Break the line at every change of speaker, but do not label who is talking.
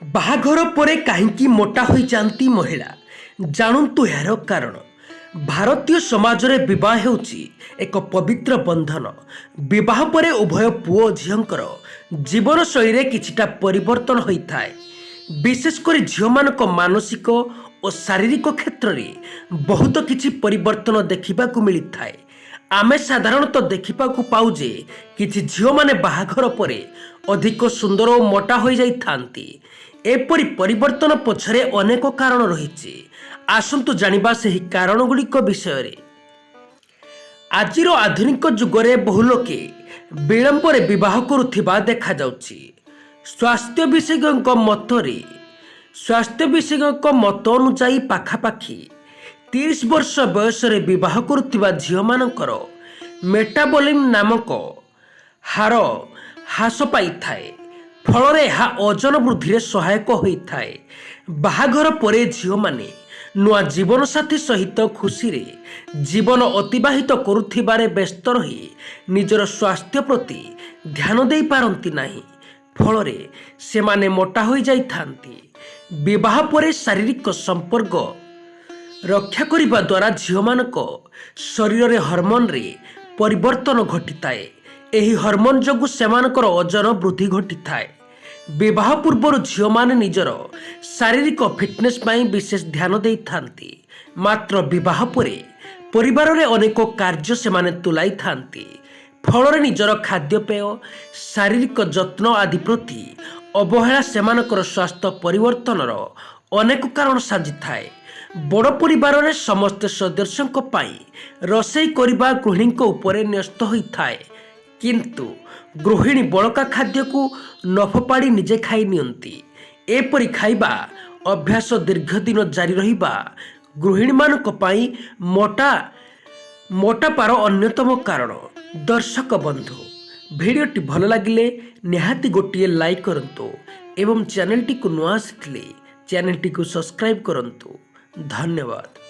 ବାହାଘର ପରେ କାହିଁକି ମୋଟା ହୋଇଯାଆନ୍ତି ମହିଳା? ଜାଣନ୍ତୁ ଏହାର କାରଣ। ଭାରତୀୟ ସମାଜରେ ବିବାହ ହେଉଛି ଏକ ପବିତ୍ର ବନ୍ଧନ। ବିବାହ ପରେ ଉଭୟ ପୁଅ ଓ ଝିଅଙ୍କର ଜୀବନଶୈଳୀରେ କିଛିଟା ପରିବର୍ତ୍ତନ ହୋଇଥାଏ। ବିଶେଷ କରି ଝିଅମାନଙ୍କ ମାନସିକ ଓ ଶାରୀରିକ କ୍ଷେତ୍ରରେ ବହୁତ କିଛି ପରିବର୍ତ୍ତନ ଦେଖିବାକୁ ମିଳିଥାଏ। ଆମେ ସାଧାରଣତଃ ଦେଖିବାକୁ ପାଉ ଯେ କିଛି ଝିଅମାନେ ବାହାଘର ପରେ ଅଧିକ ସୁନ୍ଦର ଓ ମୋଟା ହୋଇଯାଇଥାନ୍ତି। ଏପରି ପରିବର୍ତ୍ତନ ପଛରେ ଅନେକ କାରଣ ରହିଛି। ଆସନ୍ତୁ ଜାଣିବା ସେହି କାରଣଗୁଡ଼ିକ ବିଷୟରେ। ଆଜିର ଆଧୁନିକ ଯୁଗରେ ବହୁ ଲୋକେ ବିଳମ୍ବରେ ବିବାହ କରୁଥିବା ଦେଖାଯାଉଛି। ସ୍ୱାସ୍ଥ୍ୟ ବିଶେଷଜ୍ଞଙ୍କ ମତ ଅନୁଯାୟୀ ପାଖାପାଖି 30 ବର୍ଷ ବୟସରେ ବିବାହ କରୁଥିବା ଝିଅମାନଙ୍କର ମେଟାବଲିମ୍ ନାମକ ହାର ହ୍ରାସ ପାଇଥାଏ। ଫଳରେ ଏହା ଓଜନ ବୃଦ୍ଧିରେ ସହାୟକ ହୋଇଥାଏ। ବାହାଘର ପରେ ଝିଅମାନେ ନୂଆ ଜୀବନସାଥୀ ସହିତ ଖୁସିରେ ଜୀବନ ଅତିବାହିତ କରୁଥିବାରେ ବ୍ୟସ୍ତ ରହି ନିଜର ସ୍ୱାସ୍ଥ୍ୟ ପ୍ରତି ଧ୍ୟାନ ଦେଇପାରନ୍ତି ନାହିଁ। ଫଳରେ ସେମାନେ ମୋଟା ହୋଇଯାଇଥାନ୍ତି। ବିବାହ ପରେ ଶାରୀରିକ ସମ୍ପର୍କ ରକ୍ଷା କରିବା ଦ୍ୱାରା ଝିଅମାନଙ୍କ ଶରୀରରେ ହରମୋନରେ ପରିବର୍ତ୍ତନ ଘଟିଥାଏ। ଏହି ହରମୋନ ଯୋଗୁଁ ସେମାନଙ୍କର ଓଜନ ବୃଦ୍ଧି ଘଟିଥାଏ। ବିବାହ ପୂର୍ବରୁ ଝିଅମାନେ ନିଜର ଶାରୀରିକ ଫିଟନେସ୍ ପାଇଁ ବିଶେଷ ଧ୍ୟାନ ଦେଇଥାନ୍ତି। ମାତ୍ର ବିବାହ ପରେ ପରିବାରରେ ଅନେକ କାର୍ଯ୍ୟ ସେମାନେ ତୁଲାଇଥାନ୍ତି। ଫଳରେ ନିଜର ଖାଦ୍ୟପେୟ, ଶାରୀରିକ ଯତ୍ନ ଆଦି ପ୍ରତି ଅବହେଳା ସେମାନଙ୍କର ସ୍ୱାସ୍ଥ୍ୟ ପରିବର୍ତ୍ତନର ଅନେକ କାରଣ ସାଜିଥାଏ। ବଡ଼ ପରିବାରରେ ସମସ୍ତ ସଦସ୍ୟଙ୍କ ପାଇଁ ରୋଷେଇ କରିବା ଗୃହିଣୀଙ୍କ ଉପରେ ନ୍ୟସ୍ତ ହୋଇଥାଏ। କିନ୍ତୁ ଗୃହିଣୀ ବଳକା ଖାଦ୍ୟକୁ ନ ଫୋପାଡ଼ି ନିଜେ ଖାଇ ନିଅନ୍ତି। ଏପରି ଖାଇବା ଅଭ୍ୟାସ ଦୀର୍ଘଦିନ ଜାରି ରହିବା ଗୃହିଣୀମାନଙ୍କ ପାଇଁ ମୋଟାପାର ଅନ୍ୟତମ କାରଣ। ଦର୍ଶକ ବନ୍ଧୁ, ଭିଡ଼ିଓଟି ଭଲ ଲାଗିଲେ ନିହାତି ଗୋଟିଏ ଲାଇକ୍ କରନ୍ତୁ ଏବଂ ଚ୍ୟାନେଲଟିକୁ ନୂଆ ଆସିଥିଲେ ଚ୍ୟାନେଲଟିକୁ ସବସ୍କ୍ରାଇବ୍ କରନ୍ତୁ। ଧନ୍ୟବାଦ।